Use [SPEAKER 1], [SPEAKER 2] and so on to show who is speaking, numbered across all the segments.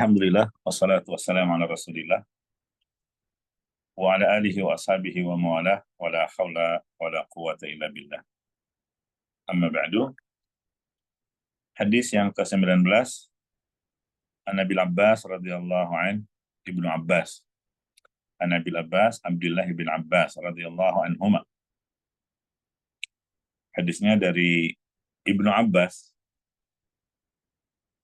[SPEAKER 1] Alhamdulillah, wassalatu wassalamu ala rasulillah, wa ala alihi wa ashabihi wa mawalah, wa la hawla wa la quwata illa billah. Amma ba'du, hadis yang ke-19, An Nabil Abbas radhiyallahu an, Ibnu Abbas. An Nabil Abbas, Abdullah bin Abbas radhiyallahu anhuma. Hadisnya dari Ibnu Abbas.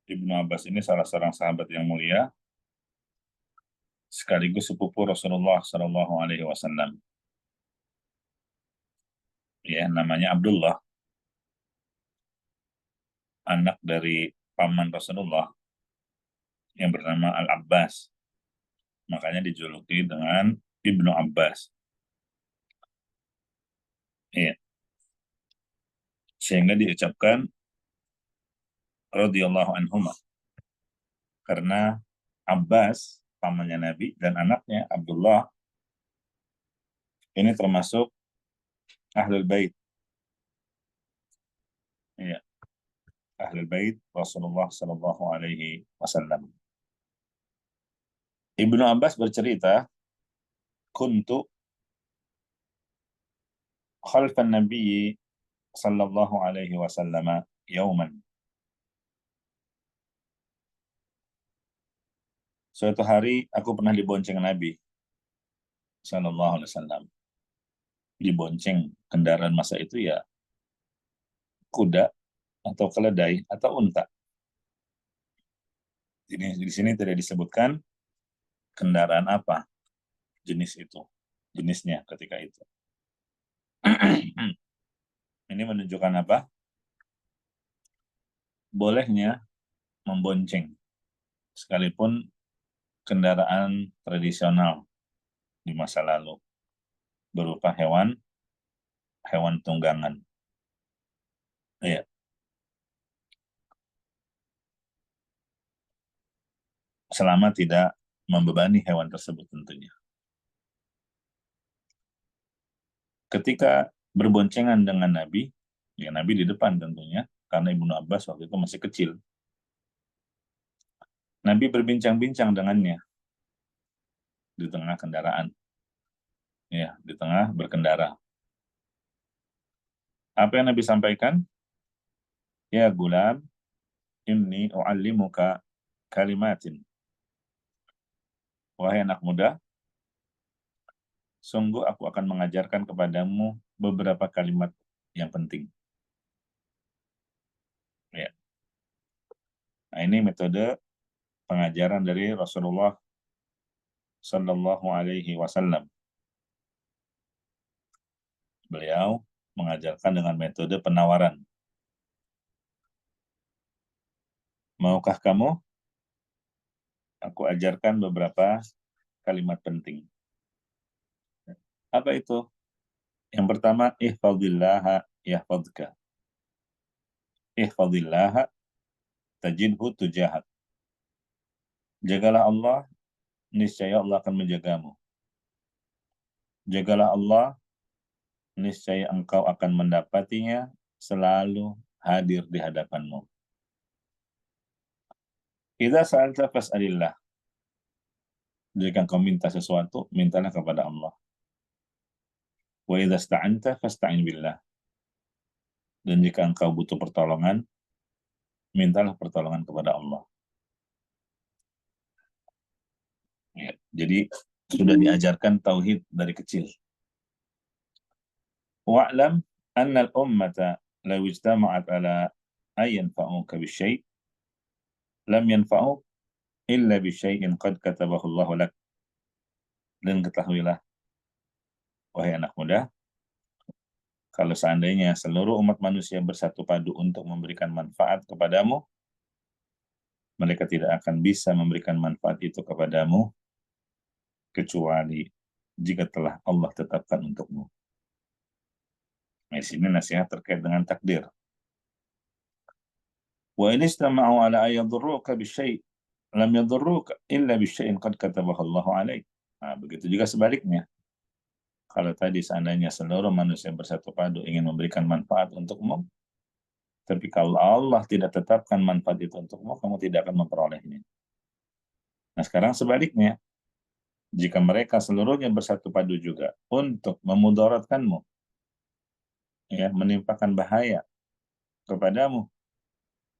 [SPEAKER 1] Ibnu Abbas ini salah seorang sahabat yang mulia, sekaligus sepupu Rasulullah Shallallahu Alaihi Wasallam. Ya, namanya Abdullah, anak dari paman Rasulullah yang bernama Al-Abbas. Makanya dijuluki dengan Ibnu Abbas. Ya. Sehingga diucapkan radhiyallahu anhuma. Karena Abbas, pamannya Nabi, dan anaknya Abdullah, ini termasuk Ahlul Bait. Ya. Ahlul Bait Rasulullah Sallallahu Alaihi Wasallam. Ibnu Abbas bercerita, kuntu khalfan Nabi Sallallahu Alaihi Wasallam yauman. Suatu hari aku pernah dibonceng Nabi Sallallahu Alaihi Wasallam. Dibonceng kendaraan masa itu ya kuda atau keledai atau unta. Jadi di sini tidak disebutkan kendaraan apa jenis itu, jenisnya ketika itu. Ini menunjukkan apa? Bolehnya membonceng sekalipun kendaraan tradisional di masa lalu berupa hewan tunggangan. Iya. Selama tidak membebani hewan tersebut tentunya. Ketika berboncengan dengan Nabi, ya Nabi di depan tentunya, karena Ibnu Abbas waktu itu masih kecil. Nabi berbincang-bincang dengannya di tengah kendaraan. Ya, di tengah berkendara. Apa yang Nabi sampaikan? Ya gulam, inni u'allimuka kalimatin. Wahai anak muda, sungguh aku akan mengajarkan kepadamu beberapa kalimat yang penting. Ya. Nah, ini metode pengajaran dari Rasulullah Sallallahu Alaihi Wasallam. Beliau mengajarkan dengan metode penawaran. Maukah kamu? Aku ajarkan beberapa kalimat penting. Apa itu? Yang pertama, ihfadhillaha yahfadhka. Ihfadhillaha tajidhu tujahak. Jagalah Allah, niscaya Allah akan menjagamu. Jagalah Allah, niscaya engkau akan mendapatinya selalu hadir di hadapanmu. Idza sa'alta fas'alillah. Jika engkau minta sesuatu, mintalah kepada Allah. Wa idza sta'anta fasta'in billah. Dan jika engkau butuh pertolongan, mintalah pertolongan kepada Allah. Ya, jadi sudah diajarkan tauhid dari kecil. Wa'lam anna al-ummata law ijtama'at ala ay yanfa'uka bisyai' lam yanfa'uk illa bisyai'in qad katabahu Allah lak. Dan ketahuilah, wahai anak muda, kalau seandainya seluruh umat manusia bersatu padu untuk memberikan manfaat kepadamu, mereka tidak akan bisa memberikan manfaat itu kepadamu kecuali jika telah Allah tetapkan untukmu. Nah, di sini nasihat terkait dengan takdir. Wa in istama'u ala ayadurruka bisyai' lam yadurruka illa bisyai'in qad katabahu Allahu 'alaik. Nah, begitu juga sebaliknya. Kalau tadi seandainya seluruh manusia bersatu padu ingin memberikan manfaat untukmu, tapi kalau Allah tidak tetapkan manfaat itu untukmu, kamu tidak akan memperolehnya. Nah, sekarang sebaliknya, jika mereka seluruhnya bersatu padu juga untuk memudaratkanmu, ya, menimpakan bahaya kepadamu,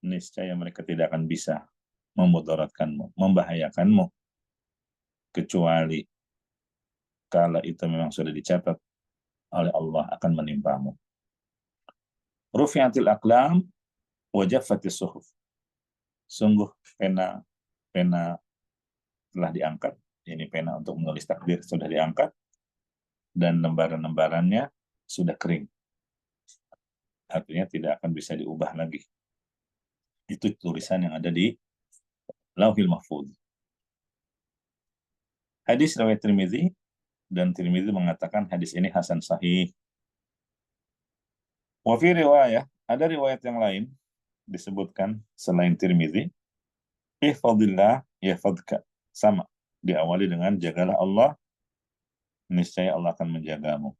[SPEAKER 1] niscaya mereka tidak akan bisa memudaratkanmu, membahayakanmu, kecuali kalau itu memang sudah dicatat oleh Allah akan menimpamu. Rufi'atil aqlam wa jaffatis suhuf. Sungguh pena telah diangkat, ini pena untuk menulis takdir sudah diangkat, dan lembaran-lembarannya sudah kering. Artinya tidak akan bisa diubah lagi. Itu tulisan yang ada di Lauhil Mahfuz. Hadis riwayat Tirmidzi, dan Tirmidzi mengatakan hadis ini hasan sahih. Wa fi riwayah, ada riwayat yang lain disebutkan selain Tirmidzi, ihfadillah yahfadka. Sama, diawali dengan jagalah Allah, niscaya Allah akan menjagamu.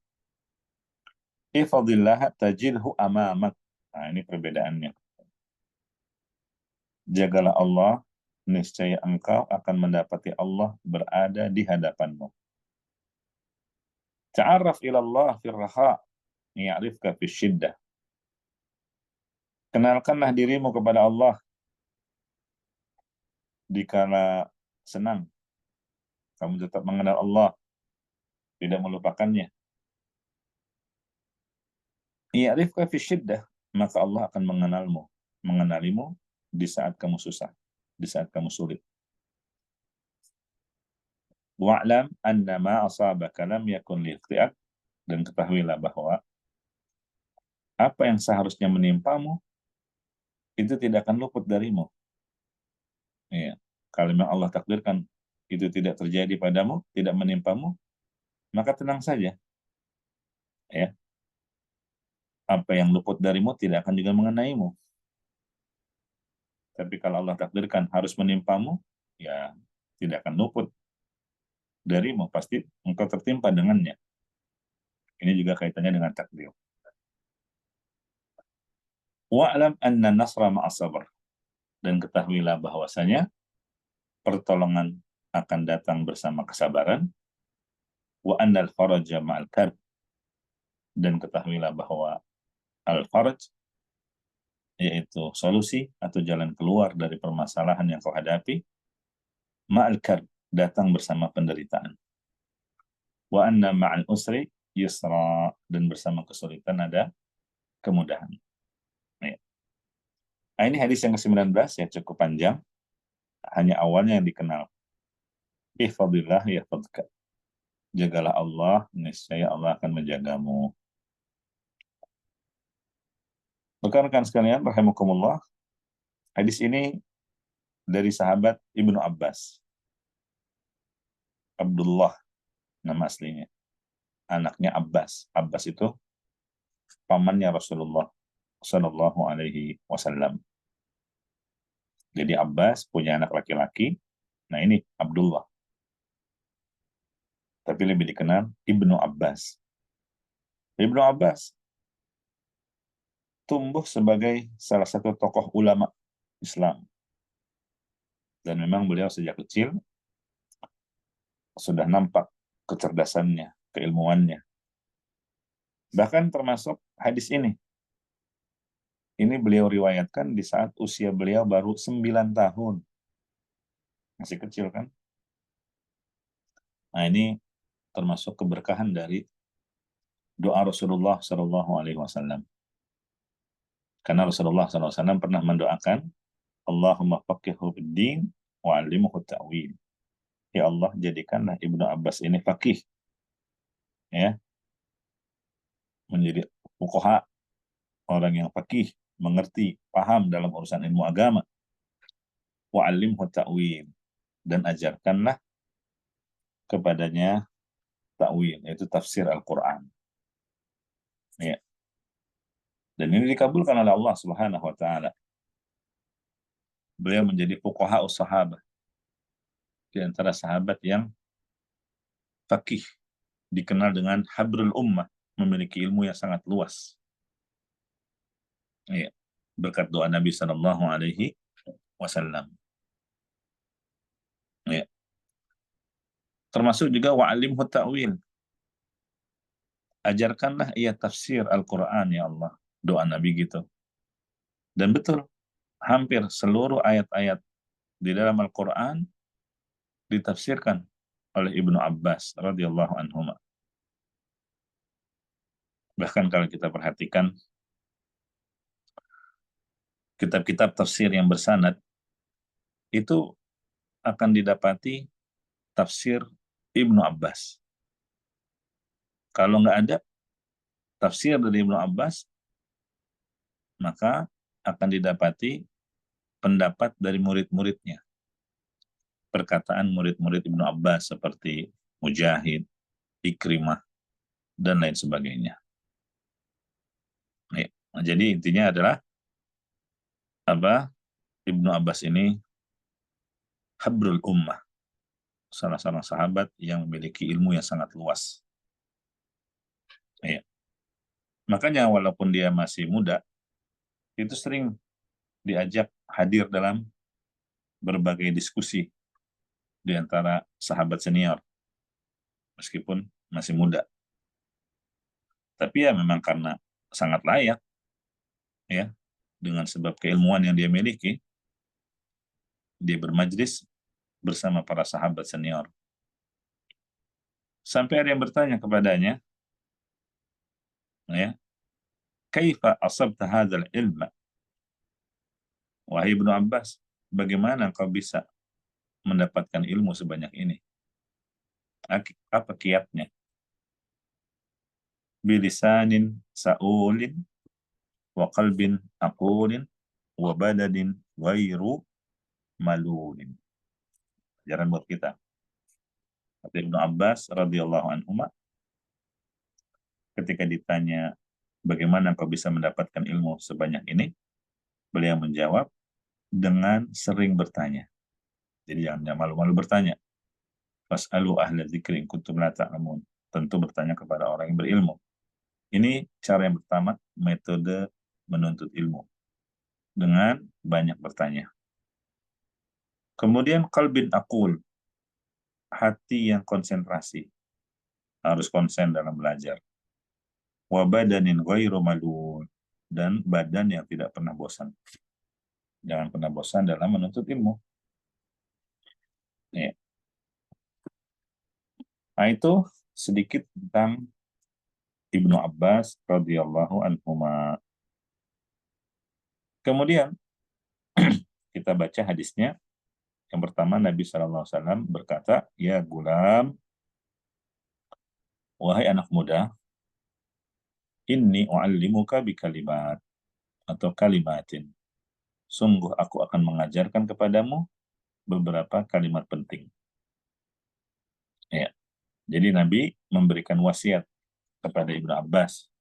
[SPEAKER 1] Ihfadillah tajidhu amamak. Nah, ini perbedaannya. Jagalah Allah, niscaya engkau akan mendapati Allah berada di hadapanmu. Ta'arraf ila Allah fir raha, ya'rifka fis syiddah. Kenalkanlah dirimu kepada Allah dikala senang. Kamu tetap mengenal Allah, tidak melupakannya. Ya'rifka fis syiddah, maka Allah akan mengenalimu di saat kamu susah, di saat kamu sulit. Wa'lam anna ma asabaka lam yakun liyakhti'ak, dan ketahuilah bahwa apa yang seharusnya menimpamu itu tidak akan luput darimu. Ya. Kalau memang Allah takdirkan itu tidak terjadi padamu, tidak menimpamu, maka tenang saja. Ya. Apa yang luput darimu tidak akan juga mengenaimu. Tapi kalau Allah takdirkan harus menimpamu, ya tidak akan luput darimu, pasti engkau tertimpa dengannya. Ini juga kaitannya dengan takdir. Wa'lam anna nasra ma'as sabr, dan ketahuilah bahwasanya pertolongan akan datang bersama kesabaran. Wa annal faraja ma'al karb, dan ketahuilah bahwa al-faraj yaitu solusi atau jalan keluar dari permasalahan yang kau hadapi, ma'al karb, datang bersama penderitaan. Wa anna ma'al usri yusra, dan bersama kesulitan ada kemudahan. Nah, ini hadis yang ke-19, ya, cukup panjang, hanya awalnya yang dikenal. Ihfadillah yahfadka. Jagalah Allah, niscaya Allah akan menjagamu. Rekan-rekan sekalian, rahimakumullah, hadis ini dari sahabat Ibnu Abbas. Abdullah nama aslinya. Anaknya Abbas. Abbas itu pamannya Rasulullah Sallallahu Alaihi Wasallam. Jadi Abbas punya anak laki-laki. Nah, ini Abdullah. Tapi lebih dikenal Ibnu Abbas. Ibnu Abbas tumbuh sebagai salah satu tokoh ulama Islam. Dan memang beliau sejak kecil sudah nampak kecerdasannya, keilmuannya. Bahkan termasuk hadis ini. Ini beliau riwayatkan di saat usia beliau baru 9 tahun. Masih kecil kan? Nah, ini termasuk keberkahan dari doa Rasulullah Shallallahu Alaihi Wasallam. Karena Rasulullah SAW pernah mendoakan, Allahumma faqihhu fid-din wa 'allimhu ta'wil. Ya Allah, jadikanlah Ibnu Abbas ini faqih, ya, menjadi fuqaha, orang yang faqih, mengerti, paham dalam urusan ilmu agama. Wa 'allimhu ta'wil, dan ajarkanlah kepadanya ta'wil, yaitu tafsir Al-Quran. Ya. Dan ini dikabulkan oleh Allah Subhanahu wa taala. Beliau menjadi fuqaha sahabat, di antara sahabat yang faqih, dikenal dengan habrul ummah, memiliki ilmu yang sangat luas. Ya. Berkat doa Nabi Sallallahu Alaihi Wasallam. Ya. Termasuk juga wa'alimhu ta'wil. Ajarkanlah ia tafsir Al-Quran ya Allah. Doa Nabi gitu. Dan betul, hampir seluruh ayat-ayat di dalam Al-Quran ditafsirkan oleh Ibnu Abbas radhiyallahu anhu. Bahkan kalau kita perhatikan kitab-kitab tafsir yang bersanad, itu akan didapati tafsir Ibnu Abbas. Kalau nggak ada tafsir dari Ibnu Abbas, maka akan didapati pendapat dari murid-muridnya. Perkataan murid-murid Ibnu Abbas seperti Mujahid, Ikrimah, dan lain sebagainya. Ya. Jadi intinya adalah Ibnu Abbas ini habrul ummah, salah seorang sahabat yang memiliki ilmu yang sangat luas. Ya. Makanya walaupun dia masih muda, itu sering diajak hadir dalam berbagai diskusi di antara sahabat senior, meskipun masih muda. Tapi ya memang karena sangat layak, ya, dengan sebab keilmuan yang dia miliki, dia bermajlis bersama para sahabat senior. Sampai ada yang bertanya kepadanya, ya, kaifa asabta hadzal ilma? Wahai Ibnu Abbas, bagaimana kau bisa mendapatkan ilmu sebanyak ini? Apa kiatnya? Bilisanin sa'ulin wa qalbin aqulin wa badadin ghairu malulin. Ajaran buat kita. Kata Ibnu Abbas radhiyallahu anhu, ketika ditanya bagaimana kau bisa mendapatkan ilmu sebanyak ini, beliau menjawab dengan sering bertanya. Jadi jangan malu-malu bertanya. Fas'alu ahla dzikri in kuntum la ta'lamun. Tentu bertanya kepada orang yang berilmu. Ini cara yang pertama, metode menuntut ilmu. Dengan banyak bertanya. Kemudian qalbin aqul, hati yang konsentrasi. Harus konsen dalam belajar. Wa badanin ghairu malul, dan badan yang tidak pernah bosan. Jangan pernah bosan dalam menuntut ilmu. Ya. Nah, itu sedikit tentang Ibnu Abbas radhiyallahu anhuma. Kemudian kita baca hadisnya. Yang pertama, Nabi SAW berkata, ya gulam, wahai anak muda, inni u'allimuka bi kalimat, atau kalimatin. Sungguh aku akan mengajarkan kepadamu beberapa kalimat penting. Ya. Jadi Nabi memberikan wasiat kepada Ibnu Abbas,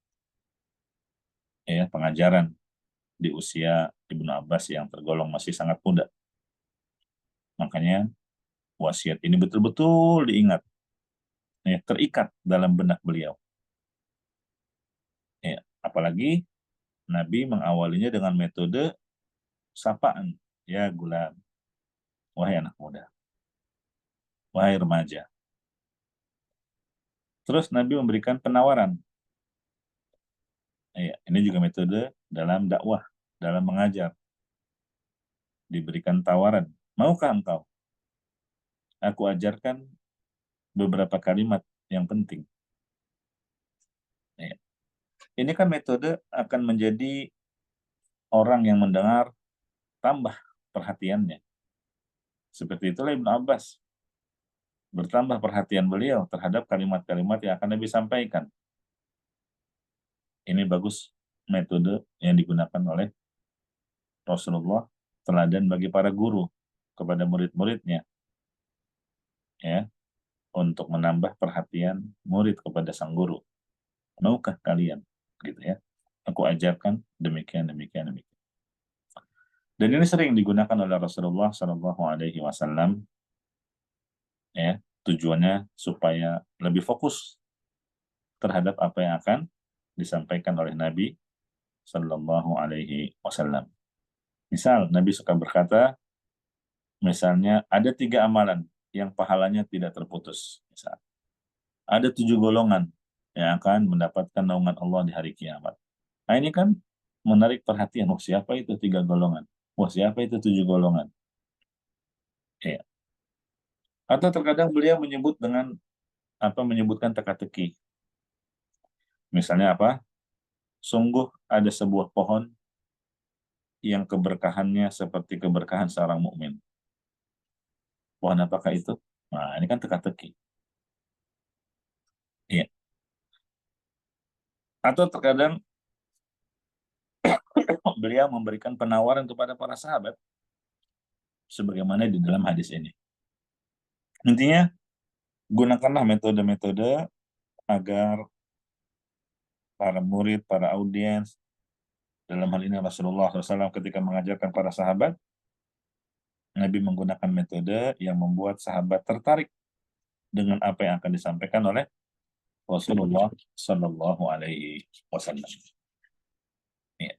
[SPEAKER 1] ya, pengajaran di usia Ibnu Abbas yang tergolong masih sangat muda. Makanya wasiat ini betul-betul diingat, ya, terikat dalam benak beliau. Ya, apalagi Nabi mengawalinya dengan metode sapaan, ya gulam, wahai anak muda, wahai remaja. Terus Nabi memberikan penawaran. Ya, ini juga metode dalam dakwah, dalam mengajar. Diberikan tawaran, maukah engkau? Aku ajarkan beberapa kalimat yang penting. Ya. Ini kan metode akan menjadi orang yang mendengar tambah perhatiannya. Seperti itulah Ibnu Abbas. Bertambah perhatian beliau terhadap kalimat-kalimat yang akan Nabi sampaikan. Ini bagus metode yang digunakan oleh Rasulullah, teladan bagi para guru kepada murid-muridnya, ya, untuk menambah perhatian murid kepada sang guru. Maukah kalian, gitu ya? Aku ajarkan demikian, demikian, demikian. Dan ini sering digunakan oleh Rasulullah Shallallahu Alaihi Wasallam, ya, tujuannya supaya lebih fokus terhadap apa yang akan disampaikan oleh Nabi Shallallahu Alaihi Wasallam. Misal Nabi suka berkata, misalnya ada 3 amalan yang pahalanya tidak terputus. Misal, ada 7 golongan yang akan mendapatkan naungan Allah di hari kiamat. Nah ini kan menarik perhatian. Oh, siapa itu 3 golongan? Oh, siapa itu 7 golongan? Ya. Atau terkadang beliau menyebutkan teka-teki. Misalnya apa? Sungguh ada sebuah pohon yang keberkahannya seperti keberkahan seorang mukmin. Pohon apakah itu? Nah, ini kan teka-teki. Iya. Atau terkadang beliau memberikan penawaran kepada para sahabat sebagaimana di dalam hadis ini. Intinya, gunakanlah metode-metode agar para murid, para audiens, dalam hal ini Rasulullah SAW ketika mengajarkan para sahabat, Nabi menggunakan metode yang membuat sahabat tertarik dengan apa yang akan disampaikan oleh Rasulullah Shallallahu Alaihi Wasallam. Ya.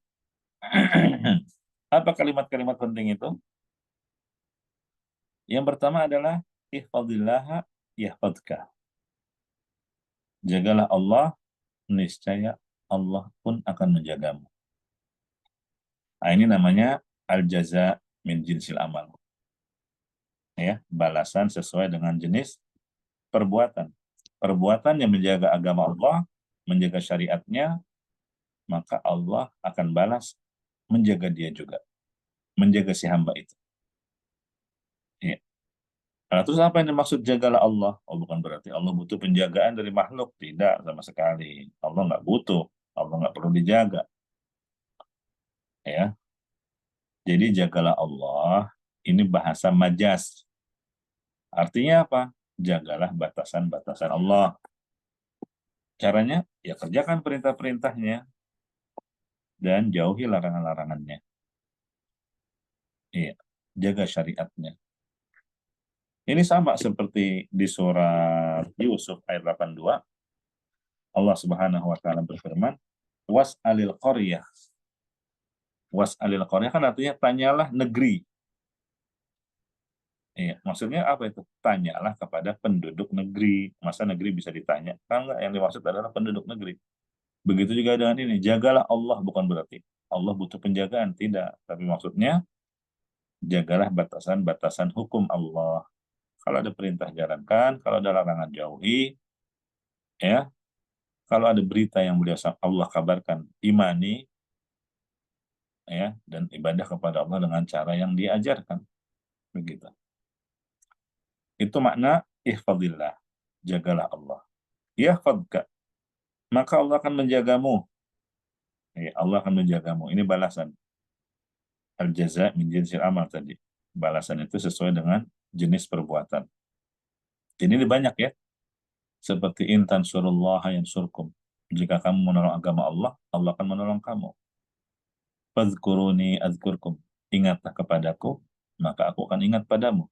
[SPEAKER 1] Apa kalimat-kalimat penting itu? Yang pertama adalah ihfadillah yahfadka. Jagalah Allah, niscaya Allah pun akan menjagamu. Nah, ini namanya al-jaza min jinsil amal. Ya, balasan sesuai dengan jenis perbuatan. Perbuatan yang menjaga agama Allah, menjaga syariatnya, maka Allah akan balas menjaga dia juga. Menjaga si hamba itu. Ya. Nah, terus apa yang dimaksud jagalah Allah? Oh, bukan berarti Allah butuh penjagaan dari makhluk. Tidak, sama sekali. Allah nggak butuh. Allah nggak perlu dijaga. Ya. Jadi jagalah Allah. Ini bahasa majas. Artinya apa? Jagalah batasan-batasan Allah. Caranya, ya kerjakan perintah-perintahnya dan jauhi larangan-larangannya. Iya, jaga syariatnya. Ini sama seperti di surat Yusuf ayat 82. Allah Subhanahu wa taala berfirman, "Was'alil qaryah." Was'alil qaryah kan artinya tanyalah negeri. Iya, maksudnya apa itu? Tanyalah kepada penduduk negeri. Masa negeri bisa ditanya? Kan enggak, yang dimaksud adalah penduduk negeri. Begitu juga dengan ini, jagalah Allah, bukan berarti Allah butuh penjagaan, tidak. Tapi maksudnya, jagalah batasan-batasan hukum Allah. Kalau ada perintah jalankan, kalau ada larangan jauhi, ya. Kalau ada berita yang beliau Allah kabarkan, imani, ya, dan ibadah kepada Allah dengan cara yang diajarkan, begitu. Itu makna ihfadillah, jagalah Allah. Yahfadka, maka Allah akan menjagamu. Ya, Allah akan menjagamu. Ini balasan. Al-jaza min jinsil amal tadi. Balasan itu sesuai dengan jenis perbuatan. Jadi ini banyak ya. Seperti intan surullah yang surkum. Jika kamu menolong agama Allah, Allah akan menolong kamu. Fadhkuruni azkurkum. Ingatlah kepadaku, maka aku akan ingat padamu.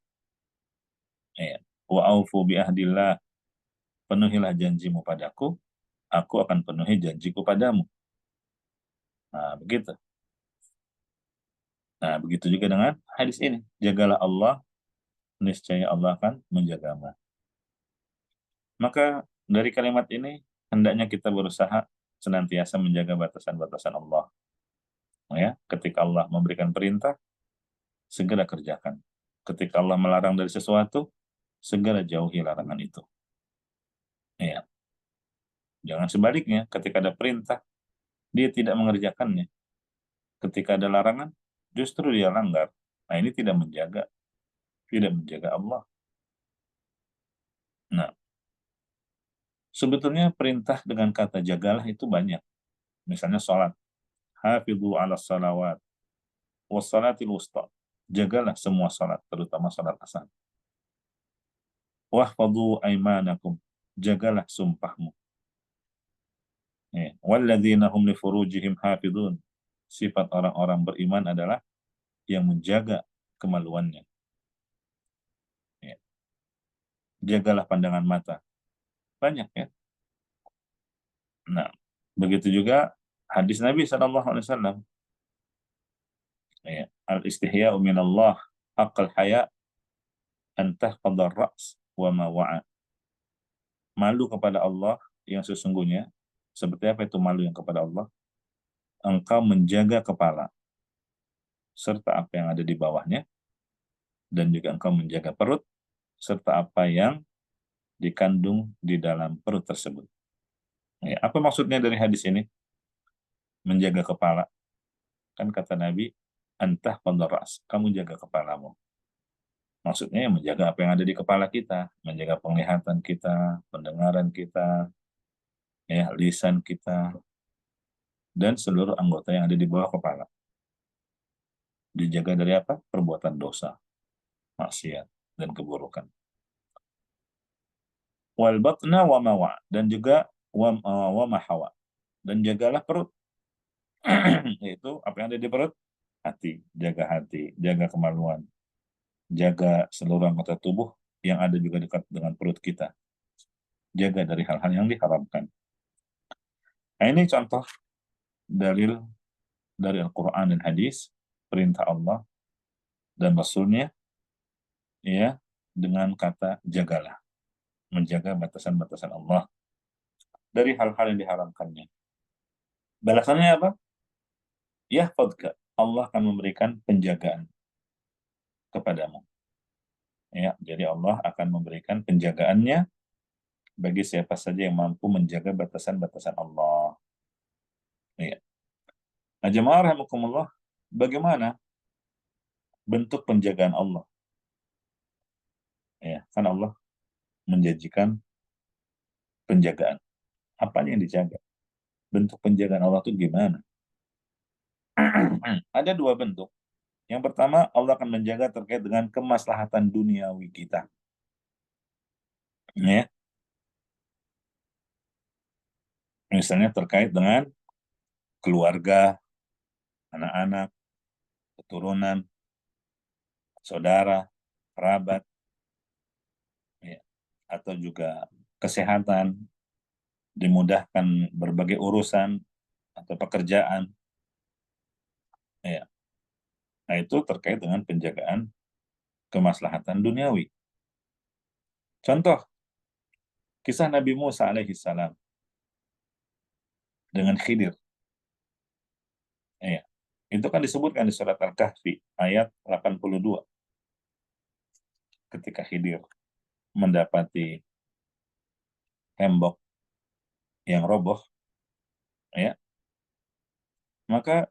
[SPEAKER 1] Ya. Wa aufu bi ahdillah. Penuhilah janjimu padaku, aku akan penuhi janjiku padamu. Nah, begitu. Nah, begitu juga dengan hadis ini. Jagalah Allah, niscaya Allah akan menjagamu. Maka dari kalimat ini, hendaknya kita berusaha senantiasa menjaga batasan-batasan Allah. Ya, ketika Allah memberikan perintah, segera kerjakan. Ketika Allah melarang dari sesuatu, segera jauhi larangan itu. Ya. Jangan sebaliknya, ketika ada perintah, dia tidak mengerjakannya. Ketika ada larangan, justru dia langgar. Nah, ini tidak menjaga Allah. Nah, sebetulnya perintah dengan kata jagalah itu banyak. Misalnya sholat. Hafidhu ala salawat. Wassalatil wusta. Jagalah semua salat, terutama salat asar. Wahfadhu aimanakum. Jagalah sumpahmu. Walladzina hum li furujihim hafidhun. Sifat orang-orang beriman adalah yang menjaga kemaluannya. Ya. Jagalah pandangan mata. Banyak ya. Nah, begitu juga hadis Nabi SAW. Ya. Al-istihya'u minallah haqqal haya' Antah qadar ra's wa ma wa'a. Malu kepada Allah yang sesungguhnya. Seperti apa itu malu yang kepada Allah? Engkau menjaga kepala, serta apa yang ada di bawahnya, dan juga engkau menjaga perut, serta apa yang dikandung di dalam perut tersebut. Ya, apa maksudnya dari hadis ini? Menjaga kepala. Kan kata Nabi, antah qadar ra's, kamu jaga kepalamu. Maksudnya ya menjaga apa yang ada di kepala kita, menjaga penglihatan kita, pendengaran kita, ya, lisan kita, dan seluruh anggota yang ada di bawah kepala. Dijaga dari apa? Perbuatan dosa, maksiat, dan keburukan. Wal batna wa mawa, dan juga wa mahawa. Dan jagalah perut, yaitu apa yang ada di perut? Hati, jaga kemaluan, jaga seluruh anggota tubuh yang ada juga dekat dengan perut kita. Jaga dari hal-hal yang diharamkan. Nah, ini contoh dalil dari Al-Quran dan hadis, perintah Allah dan Rasulnya, ya, dengan kata jagalah, menjaga batasan-batasan Allah dari hal-hal yang diharamkannya. Balasannya apa? Yahfadka, Allah akan memberikan penjagaan kepadamu. Ya, jadi Allah akan memberikan penjagaannya bagi siapa saja yang mampu menjaga batasan-batasan Allah. Ya. Nah, jemaah rahimakumullah, bagaimana bentuk penjagaan Allah? Ya, kan Allah menjanjikan penjagaan. Apanya yang dijaga? Bentuk penjagaan Allah itu gimana? Ada dua bentuk. Yang pertama, Allah akan menjaga terkait dengan kemaslahatan duniawi kita. Ya. Misalnya terkait dengan keluarga, anak-anak, keturunan, saudara, kerabat, ya. Atau juga kesehatan, dimudahkan berbagai urusan atau pekerjaan. Ya. Nah, itu terkait dengan penjagaan kemaslahatan duniawi. Contoh, kisah Nabi Musa alaihissalam dengan Khidir. Ya. Itu kan disebutkan di surat Al-Kahfi ayat 82. Ketika Khidir mendapati tembok yang roboh, ya, maka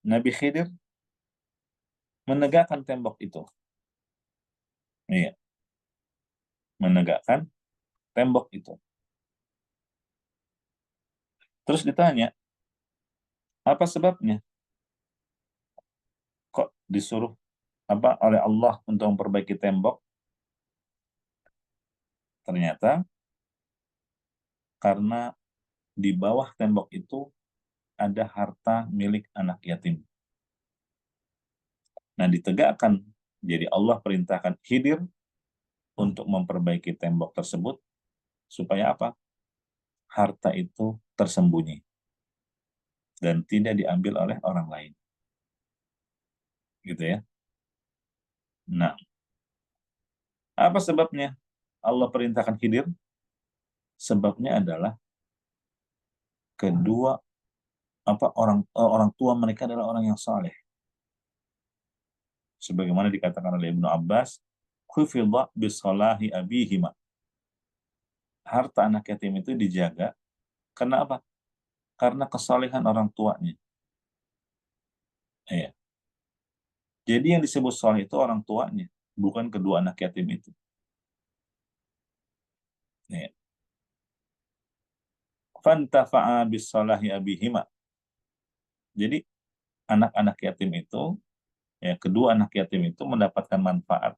[SPEAKER 1] Nabi Khidir menegakkan tembok itu. Iya, menegakkan tembok itu. Terus ditanya, apa sebabnya? Kok disuruh apa oleh Allah untuk memperbaiki tembok? Ternyata karena di bawah tembok itu ada harta milik anak yatim. Nah, ditegakkan. Jadi Allah perintahkan Khidir untuk memperbaiki tembok tersebut supaya apa? Harta itu tersembunyi dan tidak diambil oleh orang lain. Gitu ya. Nah, apa sebabnya Allah perintahkan Khidir? Sebabnya adalah kedua orang tua mereka adalah orang yang saleh. Sebagaimana dikatakan oleh Ibnu Abbas, khufidha bisalahi abihima. Harta anak yatim itu dijaga karena apa? Karena kesalehan orang tuanya. Iya. Jadi yang disebut saleh itu orang tuanya, bukan kedua anak yatim itu. Iya. Fantafa'a bisalahi abihima. Jadi anak-anak yatim itu, ya, kedua anak yatim itu mendapatkan manfaat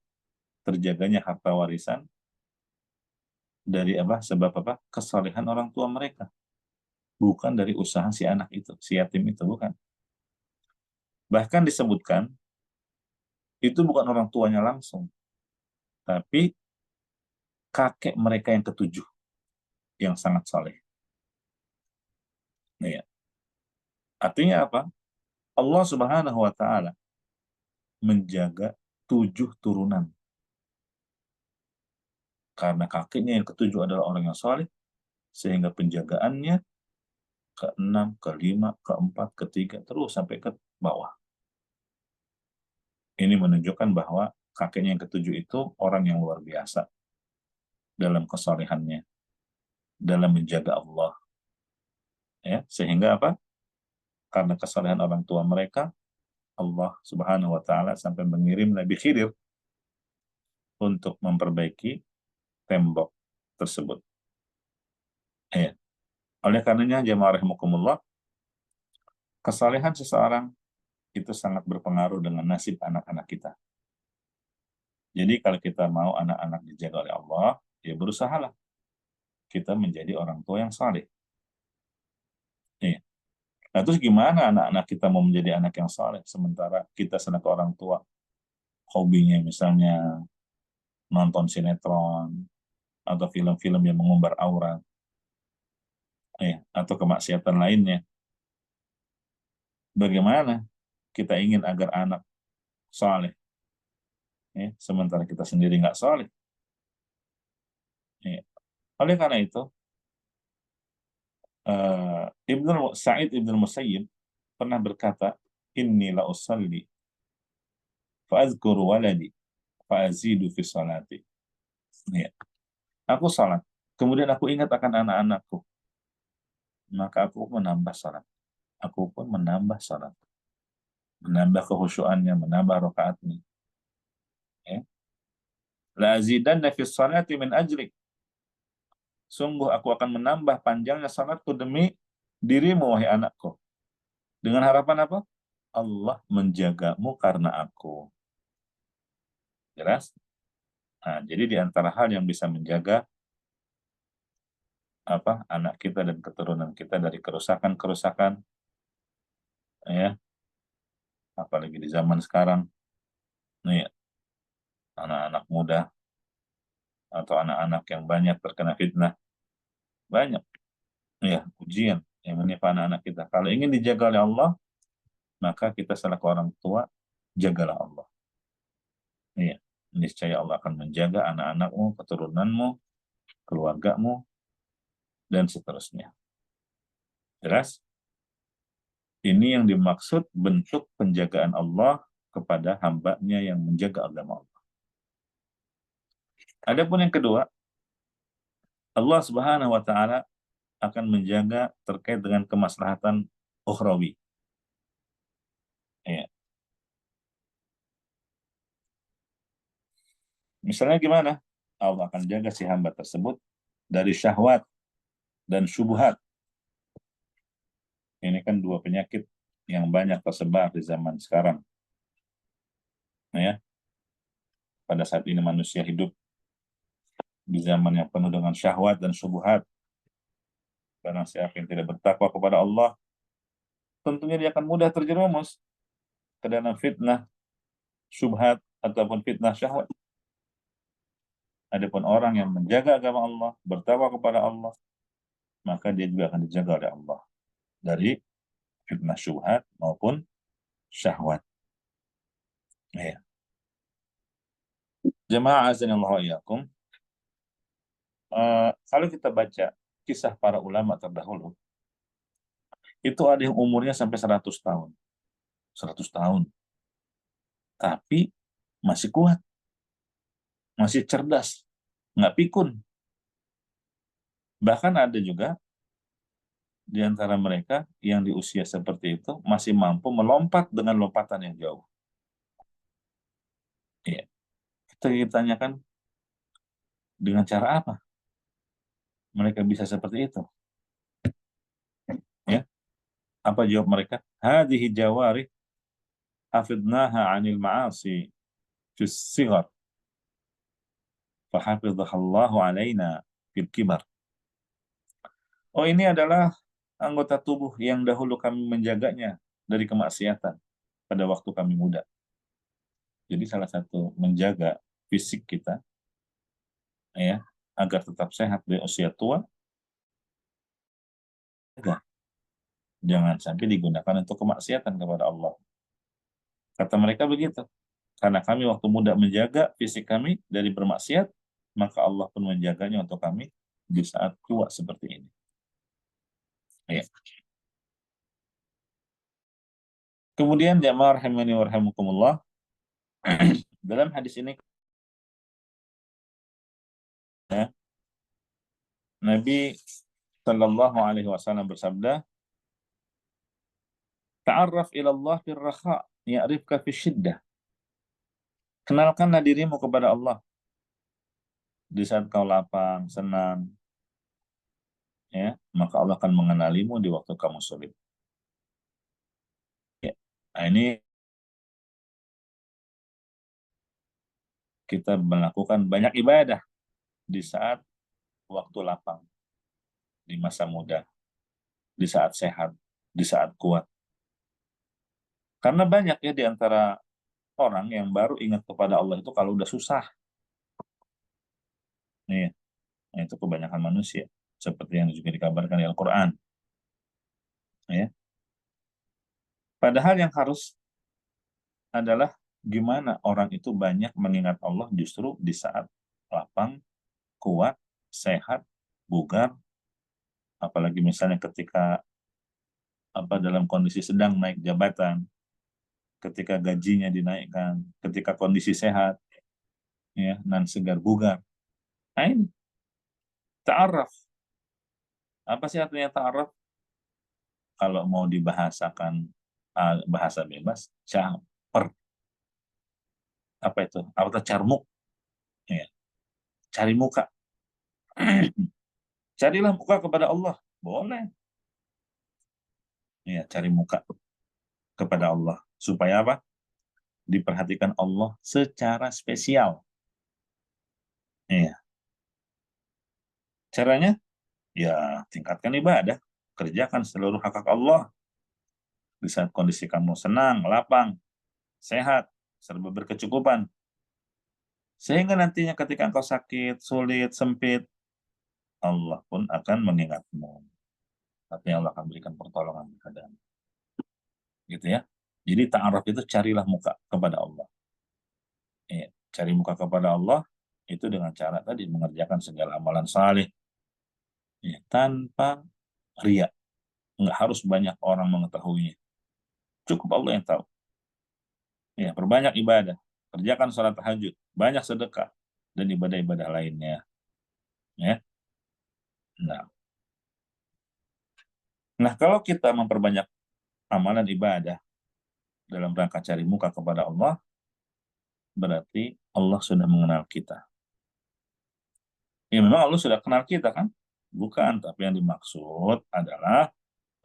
[SPEAKER 1] terjaganya harta warisan dari apa? Sebab apa? Kesalehan orang tua mereka. Bukan dari usaha si anak itu, si yatim itu, bukan. Bahkan disebutkan, itu bukan orang tuanya langsung, tapi kakek mereka yang ketujuh, yang sangat saleh. Nah, ya. Artinya apa? Allah Subhanahu wa Ta'ala menjaga 7 turunan Karena kakeknya yang ketujuh adalah orang yang saleh, sehingga penjagaannya ke-6, ke-5, ke-4, ke-3, terus sampai ke bawah. Ini menunjukkan bahwa kakeknya yang ketujuh itu orang yang luar biasa dalam kesalehannya, dalam menjaga Allah. Ya, sehingga apa? Karena kesalehan orang tua mereka, Allah Subhanahu wa taala sampai mengirim Nabi Khidir untuk memperbaiki tembok tersebut. Ya. Oleh karenanya jemaah rahimakumullah, kesalehan seseorang itu sangat berpengaruh dengan nasib anak-anak kita. Jadi kalau kita mau anak-anak dijaga oleh Allah, ya berusahalah kita menjadi orang tua yang saleh. Ya. Nah, terus gimana anak-anak kita mau menjadi anak yang saleh sementara kita selaku orang tua hobinya misalnya nonton sinetron atau film-film yang mengumbar aurat, atau kemaksiatan lainnya. Bagaimana kita ingin agar anak saleh, sementara kita sendiri nggak saleh? Ya. Oleh karena itu, Sa'id Ibnu Musayyib pernah berkata, Inni la usalli fa'azkuru waladi fa'azidu fi salati. Ya. Aku salat, kemudian aku ingat akan anak-anakku, maka aku menambah salat. Aku pun menambah salat. Menambah kehusuannya, menambah rakaatnya. Ya. La azidanna fi salati min ajlik. Sungguh aku akan menambah panjangnya salatku demi dirimu, wahai anakku. Dengan harapan apa? Allah menjagamu karena aku. Jelas? Nah, jadi di antara hal yang bisa menjaga anak kita dan keturunan kita dari kerusakan-kerusakan, ya, apalagi di zaman sekarang, nih anak-anak muda atau anak-anak yang banyak terkena fitnah, banyak, ya, ujian yang menimpa anak-anak kita. Kalau ingin dijaga oleh Allah, maka kita selaku orang tua, jagalah Allah. Iya, niscaya Allah akan menjaga anak-anakmu, keturunanmu, keluargamu, dan seterusnya. Jelas? Ini yang dimaksud bentuk penjagaan Allah kepada hambanya yang menjaga agama Allah. Adapun yang kedua, Allah Subhanahu wa taala akan menjaga terkait dengan kemaslahatan ukhrawi. Ya. Misalnya gimana? Allah akan jaga si hamba tersebut dari syahwat dan syubhat. Ini kan dua penyakit yang banyak tersebar di zaman sekarang. Ya. Pada saat ini manusia hidup di zaman yang penuh dengan syahwat dan syubhat. Barang siapa yang tidak bertakwa kepada Allah, tentunya dia akan mudah terjerumus ke dalam fitnah, syubhat, ataupun fitnah syahwat. Adapun orang yang menjaga agama Allah, bertakwa kepada Allah, maka dia juga akan dijaga oleh Allah dari fitnah syubhat maupun syahwat. Ya. Jemaah azanillahu iyyakum, kalau kita baca kisah para ulama terdahulu, itu ada yang umurnya sampai 100 tahun. 100 tahun. Tapi masih kuat, masih cerdas, nggak pikun. Bahkan ada juga di antara mereka yang di usia seperti itu masih mampu melompat dengan lompatan yang jauh. Ya. Kita tanyakan, dengan cara apa mereka bisa seperti itu? Ya. Apa jawab mereka? Hadhihi jawari hafidnaha 'anil ma'asi fi sighar fahafidhahallahu 'alaina fil kibar. Oh, ini adalah anggota tubuh yang dahulu kami menjaganya dari kemaksiatan pada waktu kami muda. Jadi salah satu menjaga fisik kita, ya, agar tetap sehat di usia tua, jangan sampai digunakan untuk kemaksiatan kepada Allah. Kata mereka begitu. Karena kami waktu muda menjaga fisik kami dari bermaksiat, maka Allah pun menjaganya untuk kami di saat tua seperti ini. Ya. Kemudian jamaah rahimani wa rahimakumullah, dalam hadis ini ya, Nabi Shallallahu Alaihi Wasallam bersabda, "Ta'arraf ila Allah fil raha, ya'rifka fi syiddah." Kenalkanlah dirimu kepada Allah di saat kau lapang, senang, ya, maka Allah akan mengenalimu di waktu kamu sulit. Ya. Nah, ini kita melakukan banyak ibadah di saat waktu lapang, di masa muda, di saat sehat, di saat kuat. Karena banyak ya di antara orang yang baru ingat kepada Allah itu kalau udah susah. Nih, nah, itu kebanyakan manusia. Seperti yang juga dikabarkan di Al-Quran. Ya. Padahal yang harus adalah gimana orang itu banyak mengingat Allah justru di saat lapang, kuat, sehat, bugar, apalagi misalnya ketika dalam kondisi sedang naik jabatan, ketika gajinya dinaikkan, ketika kondisi sehat, ya, dan segar bugar. Nah, ini ta'aruf. Apa sih artinya ta'aruf? Kalau mau dibahasakan bahasa bebas, caper. Apa itu? Apa itu carmuk? Ya, cari muka. Carilah muka kepada Allah. Boleh. Ya, cari muka kepada Allah. Supaya apa? Diperhatikan Allah secara spesial. Iya. Caranya, ya tingkatkan ibadah. Kerjakan seluruh hak-hak Allah. Di saat kondisi kamu senang, lapang, sehat, serba berkecukupan. Sehingga nantinya ketika engkau sakit, sulit, sempit, Allah pun akan mengingatmu. Artinya Allah akan berikan pertolongan kepadamu. Gitu ya. Jadi ta'aruf itu carilah muka kepada Allah. Ya, cari muka kepada Allah itu dengan cara tadi mengerjakan segala amalan saleh, ya, tanpa riya. Nggak harus banyak orang mengetahuinya. Cukup Allah yang tahu. Ya, perbanyak ibadah, kerjakan sholat tahajud, banyak sedekah, dan ibadah-ibadah lainnya. Ya. Nah, kalau kita memperbanyak amalan ibadah dalam rangka cari muka kepada Allah, berarti Allah sudah mengenal kita. Ya memang Allah sudah kenal kita kan? Bukan, tapi yang dimaksud adalah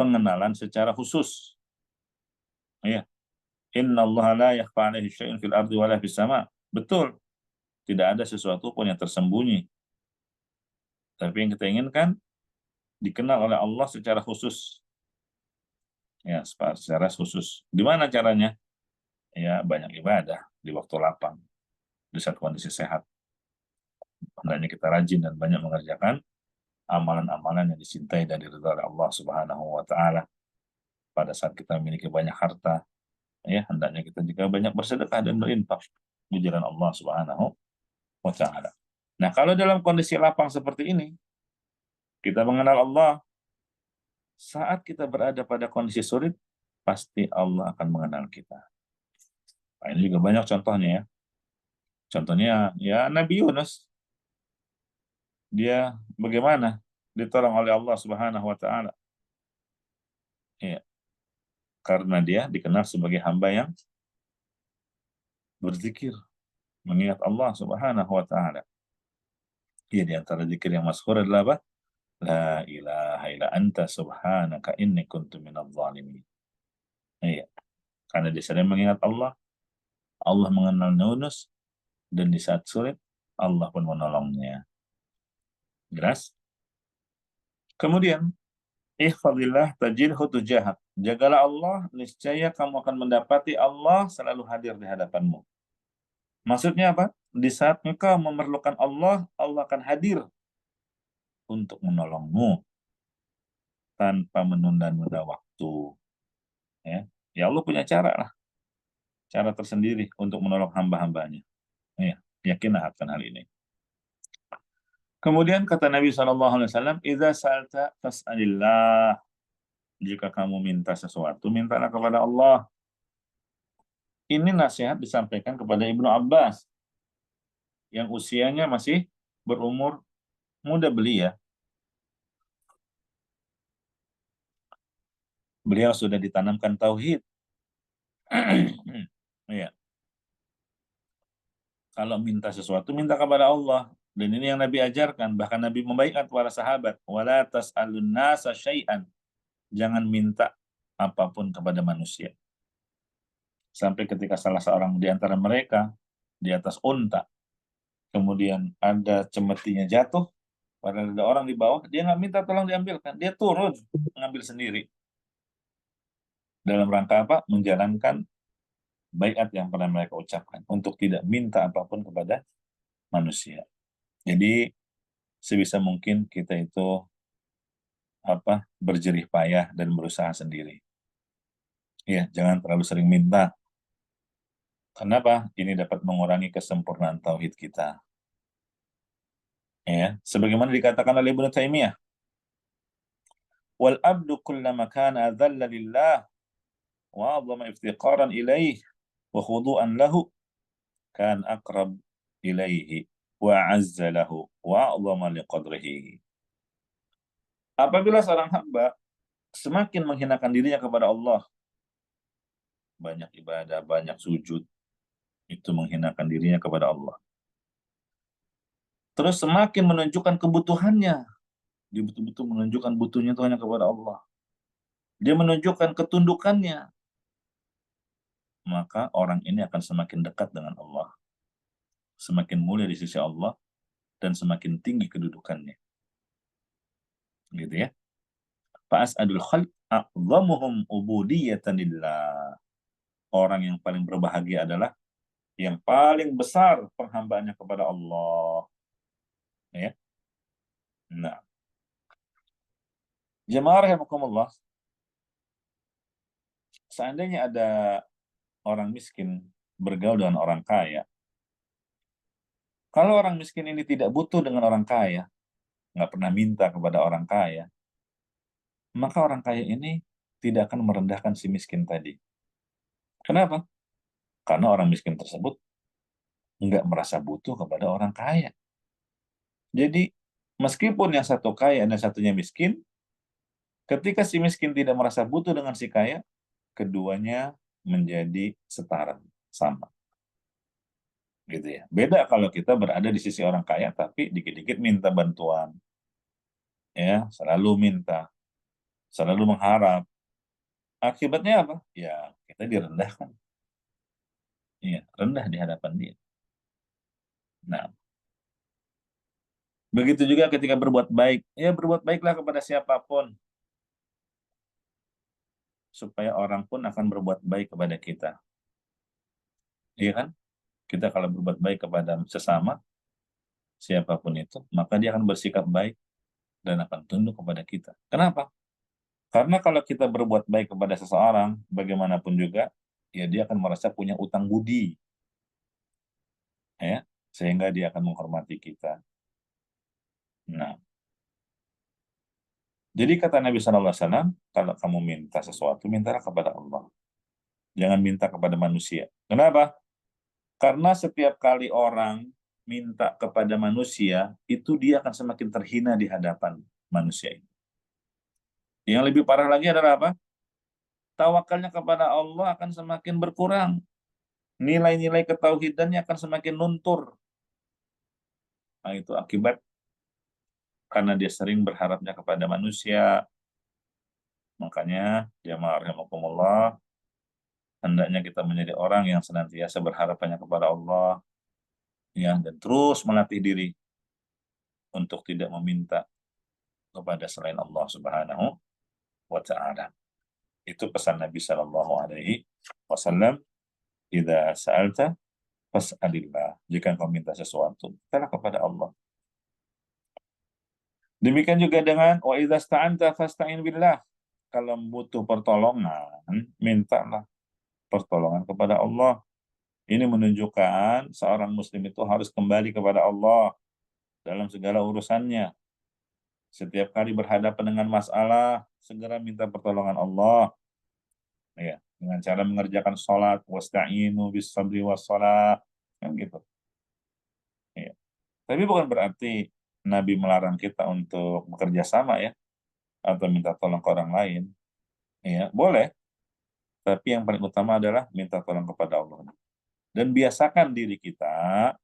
[SPEAKER 1] pengenalan secara khusus. Ya. Inna Allah la yakhfa alaihi syai'un fil ardi wala fis sama. Betul. Tidak ada sesuatu pun yang tersembunyi. Tapi yang kita inginkan dikenal oleh Allah secara khusus. Ya, secara khusus. Di mana caranya? Ya, banyak ibadah di waktu lapang, di saat kondisi sehat. Hendaknya kita rajin dan banyak mengerjakan amalan-amalan yang dicintai dan diridhai oleh Allah Subhanahu wa taala. Pada saat kita memiliki banyak harta, ya hendaknya kita juga banyak bersedekah dan berinfak di jalan Allah Subhanahu wa taala. Nah, kalau dalam kondisi lapang seperti ini, kita mengenal Allah, saat kita berada pada kondisi sulit, pasti Allah akan mengenal kita. Nah, ini juga banyak contohnya ya. Contohnya ya Nabi Yunus. Dia bagaimana ditolong oleh Allah Subhanahu wa taala. Ya, karena dia dikenal sebagai hamba yang berzikir, mengingat Allah Subhanahu wa taala. Ya, di antara zikir yang masyhur adalah apa? La ilaha illa anta subhanaka inni kuntu minadh dhalimin. Iya, karena dia sering mengingat Allah, Allah mengenal Yunus, dan di saat sulit, Allah pun menolongnya. Jelas? Kemudian, ihfadillah tajidhu tujahak. Jagalah Allah, niscaya kamu akan mendapati Allah selalu hadir di hadapanmu. Maksudnya apa? Di saat engkau memerlukan Allah, Allah akan hadir untuk menolongmu tanpa menunda-nunda waktu. Ya, ya Allah punya cara lah, cara tersendiri untuk menolong hamba-hambanya. Ya, yakinlah akan hal ini. Kemudian kata Nabi SAW, "Idza sa'alta fas'alillah." Jika kamu minta sesuatu, mintalah kepada Allah. Ini nasihat disampaikan kepada Ibnu Abbas yang usianya masih berumur muda belia. Beliau sudah ditanamkan tauhid. Iya. Kalau minta sesuatu, minta kepada Allah. Dan ini yang Nabi ajarkan. Bahkan Nabi membaiat para sahabat. "Wala tas'alun nasa syai'an." Jangan minta apapun kepada manusia. Sampai ketika salah seorang di antara mereka di atas unta, kemudian ada cemetinya jatuh, padahal ada orang di bawah, dia nggak minta tolong diambilkan. Dia turun, mengambil sendiri. Dalam rangka apa? Menjalankan baiat yang pernah mereka ucapkan. Untuk tidak minta apapun kepada manusia. Jadi, sebisa mungkin kita itu berjerih payah dan berusaha sendiri. Ya, jangan terlalu sering minta. Kenapa? Ini dapat mengurangi kesempurnaan tauhid kita. Ya, sebagaimana dikatakan oleh Ibnu Taimiyah, "Wal abdu kullama kana dhalla lillah wa 'azama iftiqaran ilaih wa khudu'an lahu kan aqrab ilaihi wa 'azza lahu wa 'azama liqadrihi." Apabila seorang hamba semakin menghinakan dirinya kepada Allah, banyak ibadah, banyak sujud, itu menghinakan dirinya kepada Allah. Terus semakin menunjukkan kebutuhannya, dia betul-betul menunjukkan butuhnya itu hanya kepada Allah. Dia menunjukkan ketundukannya, maka orang ini akan semakin dekat dengan Allah, semakin mulia di sisi Allah, dan semakin tinggi kedudukannya. Gitu ya. Fa'as'adul khalq a'zamuhum ubudiyatan lillah. Orang yang paling berbahagia adalah yang paling besar penghambaannya kepada Allah. Ya. Nah, jemaah rahimakumullah, seandainya ada orang miskin bergaul dengan orang kaya, kalau orang miskin ini tidak butuh dengan orang kaya, nggak pernah minta kepada orang kaya, maka orang kaya ini tidak akan merendahkan si miskin tadi. Kenapa? Karena orang miskin tersebut nggak merasa butuh kepada orang kaya. Jadi, meskipun yang satu kaya dan satunya miskin, ketika si miskin tidak merasa butuh dengan si kaya, keduanya menjadi setara, sama. Gitu ya. Beda kalau kita berada di sisi orang kaya, tapi dikit-dikit minta bantuan. Ya, selalu minta, selalu mengharap. Akibatnya apa? Ya, kita direndahkan. Iya, rendah di hadapan dia. Nah, begitu juga ketika berbuat baik. Ya, berbuat baiklah kepada siapapun, supaya orang pun akan berbuat baik kepada kita. Iya kan? Kita kalau berbuat baik kepada sesama, siapapun itu, maka dia akan bersikap baik dan akan tunduk kepada kita. Kenapa? Karena kalau kita berbuat baik kepada seseorang, bagaimanapun juga, ya dia akan merasa punya utang budi, ya, sehingga dia akan menghormati kita. Nah, jadi kata Nabi SAW, kalau kamu minta sesuatu, mintalah kepada Allah. Jangan minta kepada manusia. Kenapa? Karena setiap kali orang minta kepada manusia, itu dia akan semakin terhina di hadapan manusia ini. Yang lebih parah lagi adalah apa? Tawakalnya kepada Allah akan semakin berkurang. Nilai-nilai ketauhidannya akan semakin luntur. Nah, itu akibat karena dia sering berharapnya kepada manusia. Makanya, jamaah rahimakumullah, hendaknya kita menjadi orang yang senantiasa berharapannya kepada Allah, ya, dan terus melatih diri untuk tidak meminta kepada selain Allah Subhanahu wa Ta'ala. Itu pesan Nabi Shallallahu Alaihi Wasallam. "Idza sa'alta fas'alillah." Jika engkau minta sesuatu, mintalah kepada Allah. Demikian juga dengan wa idza sta'anta fasta'in billah. Kalau butuh pertolongan, mintalah pertolongan kepada Allah. Ini menunjukkan seorang muslim itu harus kembali kepada Allah dalam segala urusannya. Setiap kali berhadapan dengan masalah, segera minta pertolongan Allah. Ya, dengan cara mengerjakan sholat, wasta'inu bis sabri was shalah, kan gitu. Ya. Tapi bukan berarti Nabi melarang kita untuk bekerja sama ya, atau minta tolong ke orang lain. Ya, boleh. Tapi yang paling utama adalah minta tolong kepada Allah. Dan biasakan diri kita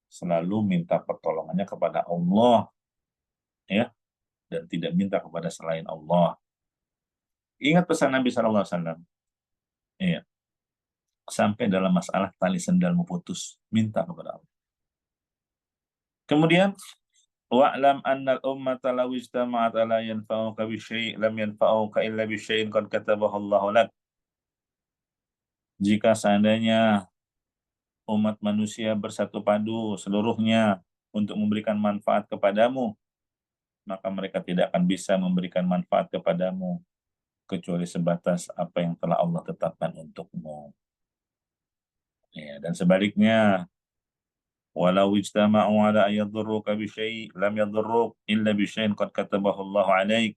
[SPEAKER 1] selalu minta pertolongannya kepada Allah, ya, dan tidak minta kepada selain Allah. Ingat pesan Nabi SAW. Iya. Sampai dalam masalah tali sendalmu putus, minta kepada Allah. Kemudian, wa'lam annal ummata law ijtama'at ala yanfa'uka bi syai' lam yanfa'uka illa bi syai'in qad katabahu Allahu lak. Jika seandainya umat manusia bersatu padu seluruhnya untuk memberikan manfaat kepadamu, maka mereka tidak akan bisa memberikan manfaat kepadamu kecuali sebatas apa yang telah Allah tetapkan untukmu. Ya, dan sebaliknya, walau ijtama'u ala ayadurruka bi syai' lam yadurruk illa bi syai'in qad katabahu Allah 'alaik.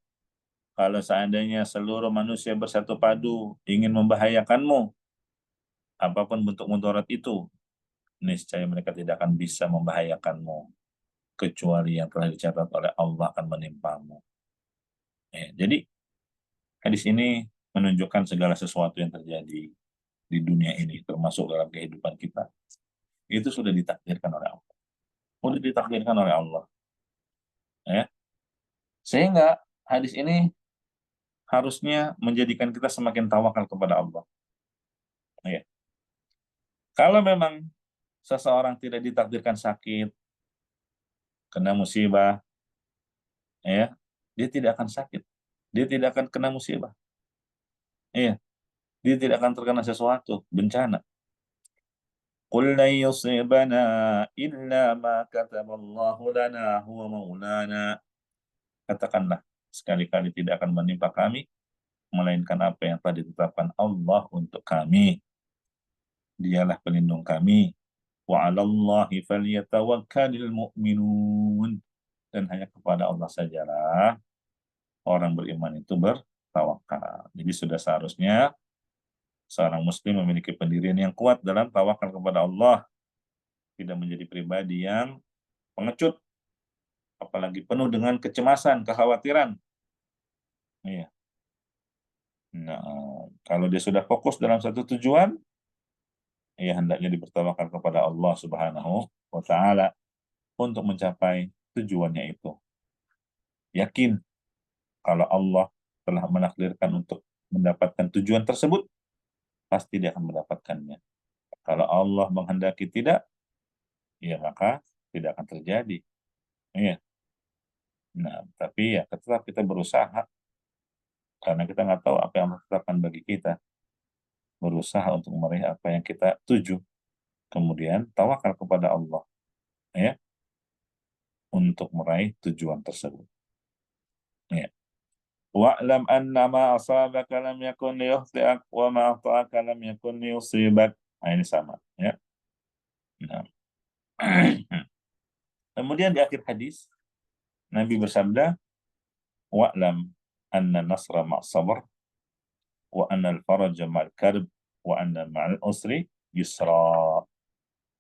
[SPEAKER 1] Kalau seandainya seluruh manusia bersatu padu ingin membahayakanmu, apapun bentuk mudarat itu, niscaya mereka tidak akan bisa membahayakanmu kecuali yang telah dicatat oleh Allah akan menimpamu. Ya, jadi hadis ini menunjukkan segala sesuatu yang terjadi di dunia ini, termasuk dalam kehidupan kita, itu sudah ditakdirkan oleh Allah. Sudah ditakdirkan oleh Allah. Ya. Sehingga hadis ini harusnya menjadikan kita semakin tawakal kepada Allah. Ya. Kalau memang seseorang tidak ditakdirkan sakit, kena musibah, ya, dia tidak akan sakit. Dia tidak akan kena musibah. Iya, dia tidak akan terkena sesuatu, bencana. Qul lan yusibana illa ma kataballahu lana huwa maulana. Katakanlah, sekali-kali tidak akan menimpa kami, melainkan apa yang telah ditetapkan Allah untuk kami. Dialah pelindung kami. Wa 'alallahi falyatawakkalul mu'minun. Dan hanya kepada Allah sajalah orang beriman itu bertawakal. Jadi sudah seharusnya seorang muslim memiliki pendirian yang kuat dalam tawakal kepada Allah, tidak menjadi pribadi yang pengecut, apalagi penuh dengan kecemasan, kekhawatiran. Iya. Nah, kalau dia sudah fokus dalam satu tujuan, ya hendaknya bertawakal kepada Allah Subhanahu wa taala untuk mencapai tujuannya itu. Yakin kalau Allah telah menakdirkan untuk mendapatkan tujuan tersebut, pasti dia akan mendapatkannya. Kalau Allah menghendaki tidak, ya maka tidak akan terjadi. Iya. Nah, tapi ya tetap kita berusaha, karena kita nggak tahu apa yang Allah tetapkan bagi kita. Berusaha untuk meraih apa yang kita tuju. Kemudian tawakal kepada Allah, ya, untuk meraih tujuan tersebut. Ya. Wa'lam anna ma asabaka lam yakun liyukhti'ak wa ma akhta'aka lam yakun liyusibak. Nah, ini sama, ya. Nah. Kemudian di akhir hadis Nabi bersabda, wa'lam anna nasra ma'as sabr wa anna al-faraja ma'al karb wa anna ma'al usri yusra.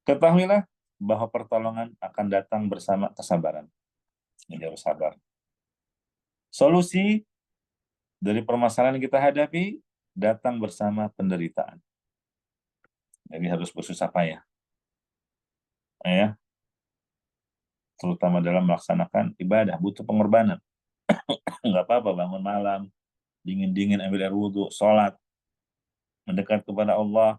[SPEAKER 1] Ketahuilah bahwa pertolongan akan datang bersama kesabaran. Jadi harus sabar. Solusi dari permasalahan yang kita hadapi datang bersama penderitaan. Jadi harus bersusah payah. Ya, terutama dalam melaksanakan ibadah, butuh pengorbanan. Nggak apa-apa bangun malam, dingin-dingin ambil air wudhu, sholat, mendekat kepada Allah,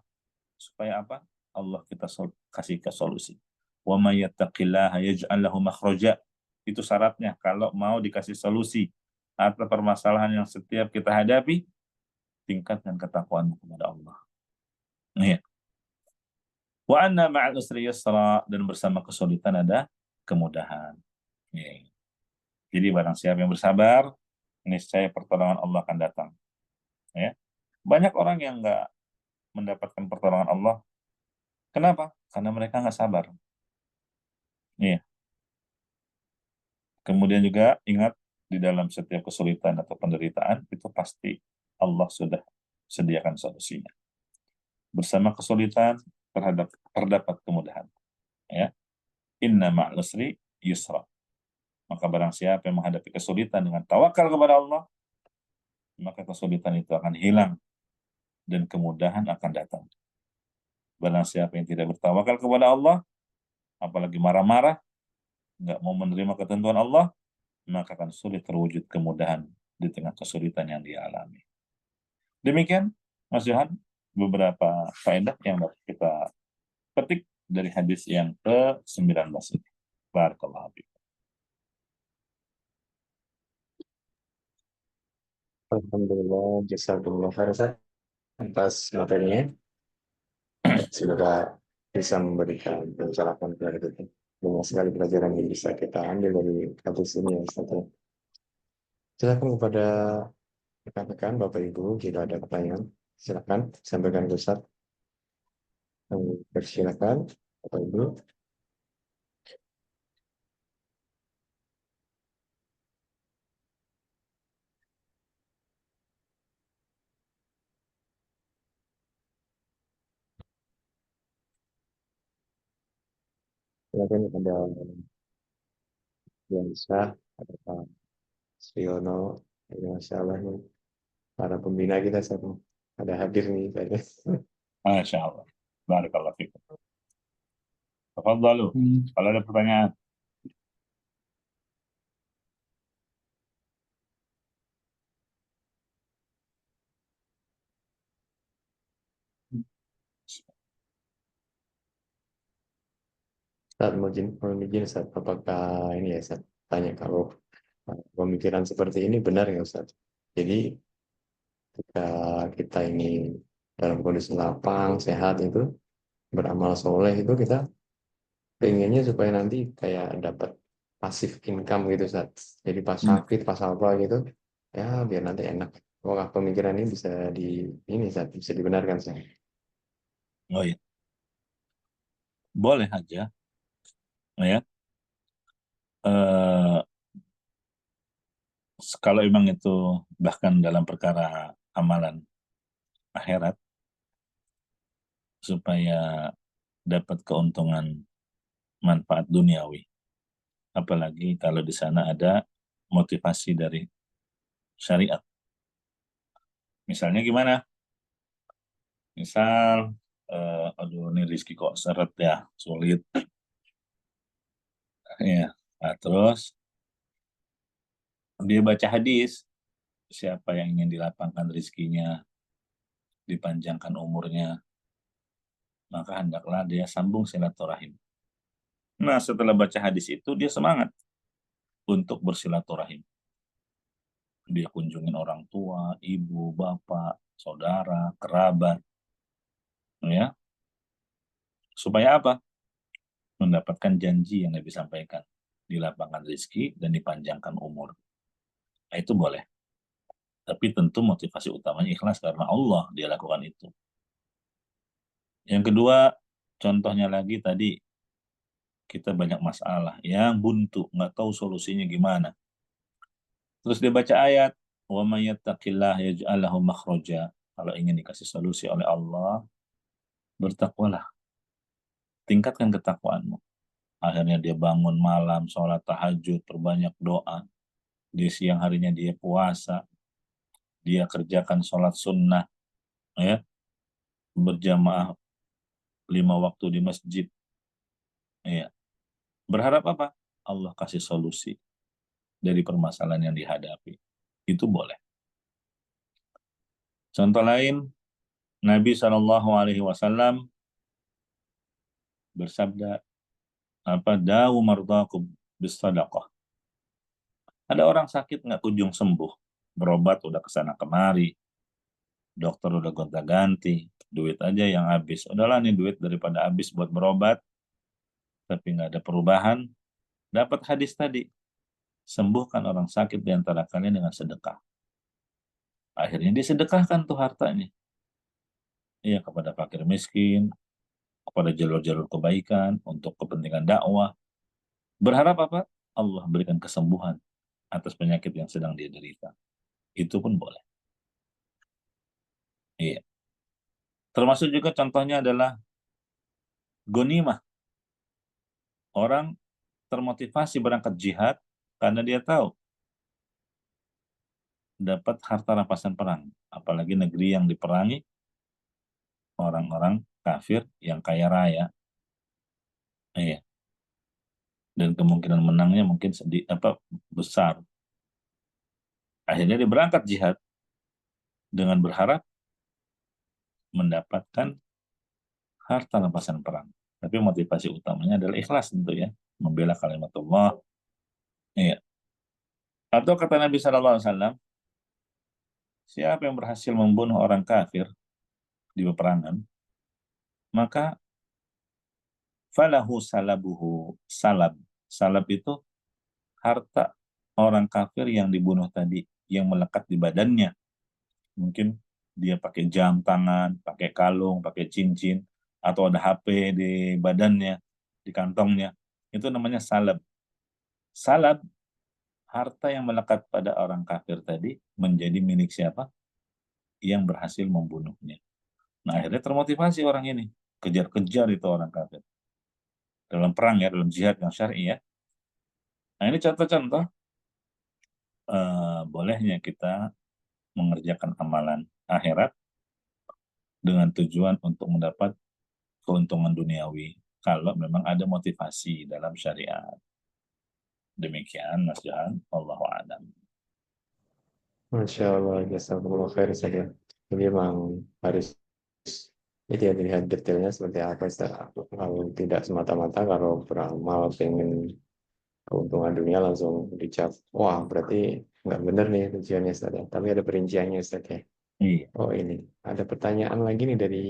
[SPEAKER 1] supaya apa? Allah kita kasih ke solusi. Wa may yattaqillaha yaj'al lahu makhraja. Itu syaratnya kalau mau dikasih solusi atas permasalahan yang setiap kita hadapi, tingkatkan ketakwaan kepada Allah. Iya. Wa anna ma'al usri yusra, dan bersama kesulitan ada kemudahan. Iya. Jadi barang siapa yang bersabar, niscaya pertolongan Allah akan datang. Ya. Banyak orang yang nggak mendapatkan pertolongan Allah. Kenapa? Karena mereka nggak sabar. Iya. Kemudian juga ingat, di dalam setiap kesulitan atau penderitaan itu pasti Allah sudah sediakan solusinya. Bersama kesulitan terdapat kemudahan. Ya, inna ma'al usri yusra. Maka barang siapa yang menghadapi kesulitan dengan tawakal kepada Allah, maka kesulitan itu akan hilang dan kemudahan akan datang. Barang siapa yang tidak bertawakal kepada Allah, apalagi marah-marah, nggak mau menerima ketentuan Allah, maka akan sulit terwujud kemudahan di tengah kesulitan yang dia alami. Demikian, Mas Johan, beberapa faedah yang dapat kita petik dari hadis yang ke-19 ini. Barakallahu fiik.
[SPEAKER 2] Alhamdulillah, jazakumullah khair Ustaz, atas materinya. Semoga bisa memberikan pencerahan kepada kita. Banyak sekali pelajaran yang bisa kita ambil dari kasus ini ya Ustaz. Silakan kepada rekan-rekan, Bapak Ibu, jika ada pertanyaan, silakan sampaikan ke Ustaz. Persilakan, Bapak Ibu. Silakan kepada yang bisa, ada Pak Siono, ya, Masya Allah nih, para pembina kita semua ada hadir nih saya.
[SPEAKER 1] Masya Allah. Barakallahu fiik. Tafadhalu. Kalau ada pertanyaan.
[SPEAKER 2] Saat mau izin Ustaz, apakah ini ya Ustaz, tanya kalau pemikiran seperti ini benar ya Ustaz? Jadi ketika kita ini dalam kondisi lapang, sehat itu, beramal soleh itu kita pengennya supaya nanti kayak dapat pasif income gitu Ustaz. Jadi pas sakit, pas apa gitu, ya biar nanti enak. Apakah pemikiran ini bisa ini Ustaz, bisa dibenarkan Ustaz?
[SPEAKER 1] Oh iya, boleh aja. Ya. Eh, kalau emang itu bahkan dalam perkara amalan akhirat, supaya dapat keuntungan manfaat duniawi. Apalagi kalau di sana ada motivasi dari syariat. Misalnya gimana? Misal, aduh ini rezeki kok seret ya, sulit. Ya, nah, terus dia baca hadis, siapa yang ingin dilapangkan rezekinya, dipanjangkan umurnya, maka hendaklah dia sambung silaturahim. Nah, setelah baca hadis itu, dia semangat untuk bersilaturahim. Dia kunjungin orang tua, ibu, bapak, saudara, kerabat, ya. Supaya apa? Mendapatkan janji yang Nabi sampaikan, dilapangkan rezeki dan dipanjangkan umur. Nah, itu boleh. Tapi tentu motivasi utamanya ikhlas karena Allah dia lakukan itu. Yang kedua, contohnya lagi tadi, kita banyak masalah yang buntu, nggak tahu solusinya gimana. Terus dia baca ayat, wa may yattaqillah yaj'al lahu makhraja. Kalau ingin dikasih solusi oleh Allah, bertakwalah, tingkatkan ketakwaanmu. Akhirnya dia bangun malam, sholat tahajud, perbanyak doa. Di siang harinya dia puasa, dia kerjakan sholat sunnah, ya, berjamaah 5 waktu di masjid. Ya. Berharap apa? Allah kasih solusi dari permasalahan yang dihadapi. Itu boleh. Contoh lain, Nabi SAW bersabda, apa, dawu mardakum bisadaqah. Ada orang sakit nggak kunjung sembuh, berobat udah kesana kemari, dokter udah gonta-ganti, duit aja yang habis. Udahlah nih duit daripada habis buat berobat, tapi nggak ada perubahan. Dapat hadis tadi, sembuhkan orang sakit di antara kalian dengan sedekah. Akhirnya disedekahkan tuh hartanya. Iya, kepada fakir miskin, kepada jalur-jalur kebaikan, untuk kepentingan dakwah. Berharap apa? Allah berikan kesembuhan atas penyakit yang sedang dia derita. Itu pun boleh. Iya. Termasuk juga contohnya adalah gonimah. Orang termotivasi berangkat jihad karena dia tahu dapat harta rampasan perang. Apalagi negeri yang diperangi orang-orang kafir yang kaya raya. Iya. Dan kemungkinan menangnya mungkin besar. Akhirnya dia berangkat jihad dengan berharap mendapatkan harta rampasan perang. Tapi motivasi utamanya adalah ikhlas tentu ya, membela kalimat Allah. Iya. Atau kata Nabi SAW, siapa yang berhasil membunuh orang kafir di peperangan, maka falahu salabuhu. Salab itu harta orang kafir yang dibunuh tadi, yang melekat di badannya. Mungkin dia pakai jam tangan, pakai kalung, pakai cincin, atau ada HP di badannya, di kantongnya. Itu namanya salab. Salab, harta yang melekat pada orang kafir tadi, menjadi milik siapa? Yang berhasil membunuhnya. Nah, akhirnya termotivasi orang ini. Kejar-kejar itu orang kafir. Dalam perang ya, dalam jihad yang syar'i ya. Nah, ini contoh-contoh bolehnya kita mengerjakan amalan akhirat dengan tujuan untuk mendapat keuntungan duniawi kalau memang ada motivasi dalam syariat. Demikian Mas Johan, Allahu a'lam.
[SPEAKER 2] Masya Allah, jazakumullah khair saja. Jadi memang harus itu ya dilihat detailnya seperti apa Ustaz. Kalau tidak semata-mata kalau beramal pengen keuntungan dunia langsung dicap, wah berarti nggak benar nih tujuannya Ustaz ya. Tapi ada perinciannya Ustaz ya.
[SPEAKER 1] Iya.
[SPEAKER 2] Oh ini, ada pertanyaan lagi nih dari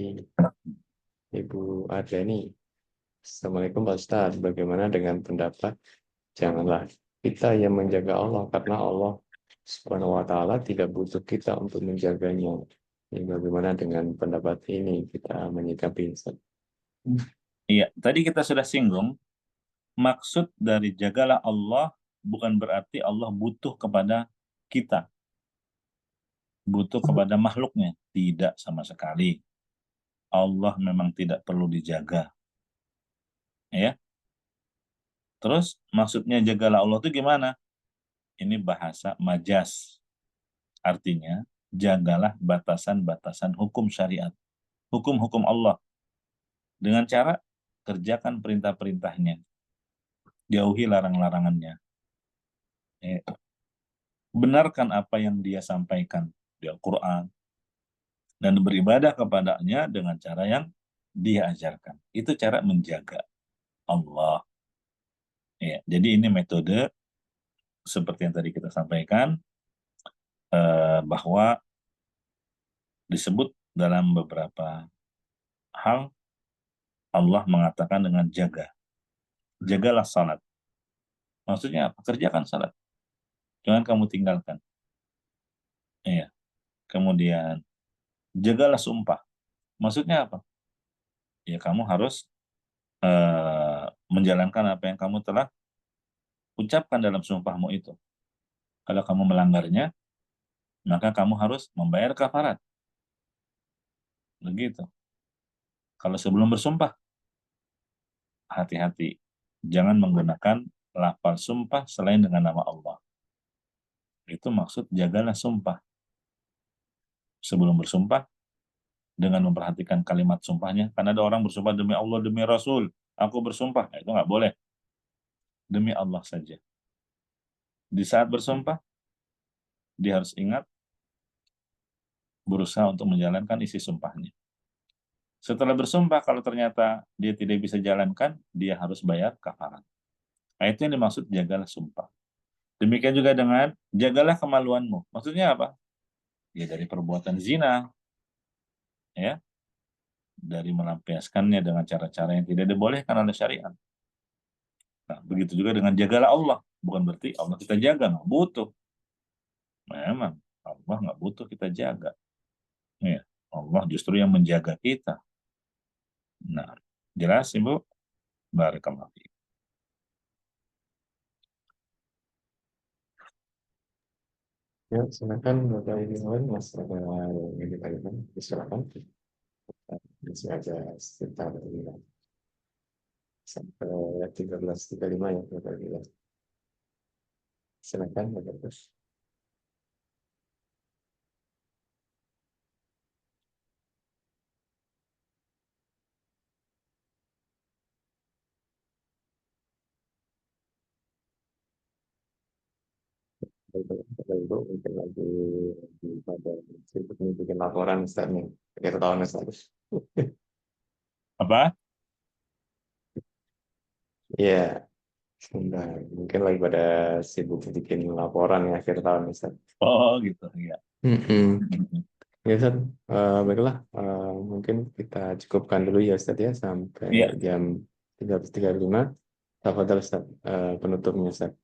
[SPEAKER 2] Ibu Ardani. Assalamualaikum Pak Ustaz, bagaimana dengan pendapat janganlah kita yang menjaga Allah karena Allah Subhanahu wa taala tidak butuh kita untuk menjaganya. Ini bagaimana dengan pendapat ini kita menyikapi Ustaz?
[SPEAKER 1] Iya, tadi kita sudah singgung, maksud dari jagalah Allah bukan berarti Allah butuh kepada kita, butuh kepada makhluknya. Tidak sama sekali. Allah memang tidak perlu dijaga. Ya. Terus maksudnya jagalah Allah itu gimana? Ini bahasa majas. Artinya, jagalah batasan-batasan hukum syariat. Hukum-hukum Allah. Dengan cara kerjakan perintah-perintahnya. Jauhi larang-larangannya. Benarkan apa yang dia sampaikan di Al-Quran. Dan beribadah kepadanya dengan cara yang dia ajarkan. Itu cara menjaga Allah. Ya, jadi ini metode seperti yang tadi kita sampaikan, bahwa disebut dalam beberapa hal Allah mengatakan dengan jaga. Jagalah salat. Maksudnya apa? Kerjakan salat. Jangan kamu tinggalkan. Iya. Kemudian jagalah sumpah. Maksudnya apa? Ya kamu harus menjalankan apa yang kamu telah ucapkan dalam sumpahmu itu. Kalau kamu melanggarnya, maka kamu harus membayar kafarat. Begitu. Kalau sebelum bersumpah, hati-hati. Jangan menggunakan lafal sumpah selain dengan nama Allah. Itu maksud jagalah sumpah. Sebelum bersumpah, dengan memperhatikan kalimat sumpahnya. Karena ada orang bersumpah demi Allah, demi Rasul. Aku bersumpah. Nah, itu nggak boleh. Demi Allah saja. Di saat bersumpah, dia harus ingat berusaha untuk menjalankan isi sumpahnya. Setelah bersumpah, kalau ternyata dia tidak bisa jalankan, dia harus bayar kafarat. Nah, itu yang dimaksud jagalah sumpah. Demikian juga dengan jagalah kemaluanmu. Maksudnya apa? Ya dari perbuatan zina, ya, dari melampiaskannya dengan cara-cara yang tidak dibolehkan oleh syariat. Nah, begitu juga dengan jagalah Allah. Bukan berarti Allah kita jaga, nggak butuh. Memang Allah nggak butuh kita jaga. Ya, Allah justru yang menjaga kita. Nah, jelas Ibu? Barakallahu fiik.
[SPEAKER 2] Ya, silakan Bapak Iwan, Mas ada yang ingin ditanyakan, silakan. Masih ada sekitar sampai 13.35 ya Bapak Iwan. Silakan Bapak Iwan. Bapak Ibu mungkin lagi pada sibuk nih bikin laporan Ustaz nih, akhir tahun Ustaz.
[SPEAKER 1] Apa?
[SPEAKER 2] Iya, sebentar. Mungkin lagi pada sibuk bikin laporan ya akhir tahun Ustaz.
[SPEAKER 1] Oh gitu ya.
[SPEAKER 2] Mm-mm. Ya Ustaz, baiklah, mungkin kita cukupkan dulu ya Ustaz ya sampai
[SPEAKER 1] Iya,
[SPEAKER 2] jam 13.35. Tafadhal Ustaz, penutupnya Ustaz.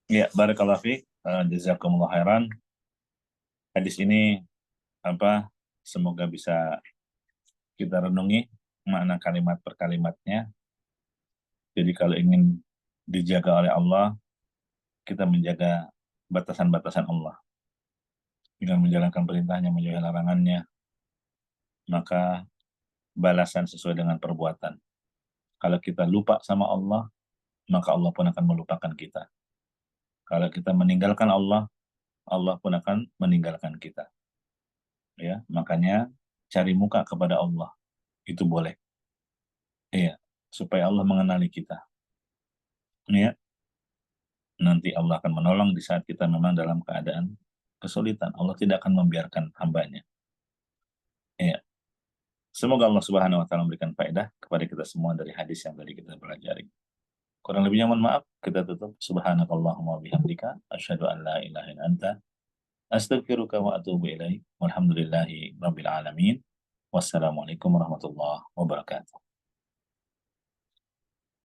[SPEAKER 1] iya, barakallahu fiik. Jazakumullah khairan. Hadis ini apa? Semoga bisa kita renungi makna kalimat per kalimatnya. Jadi kalau ingin dijaga oleh Allah, kita menjaga batasan-batasan Allah. Dengan menjalankan perintahnya, menjauhi larangannya, maka balasan sesuai dengan perbuatan. Kalau kita lupa sama Allah, maka Allah pun akan melupakan kita. Kalau kita meninggalkan Allah, Allah pun akan meninggalkan kita. Ya, makanya cari muka kepada Allah itu boleh. Iya, supaya Allah mengenali kita. Ya, nanti Allah akan menolong di saat kita memang dalam keadaan kesulitan. Allah tidak akan membiarkan hambanya. Iya. Semoga Allah Subhanahu wa taala memberikan faedah kepada kita semua dari hadis yang tadi kita pelajari. Kurang lebihnya mohon maaf, kita tutup. Subhanakallahumma bihamdika asyhadu an la ilaha illa anta astaghfiruka wa atubu ilaik. Walhamdulillahi rabbil alamin. Wassalamualaikum warahmatullahi wabarakatuh.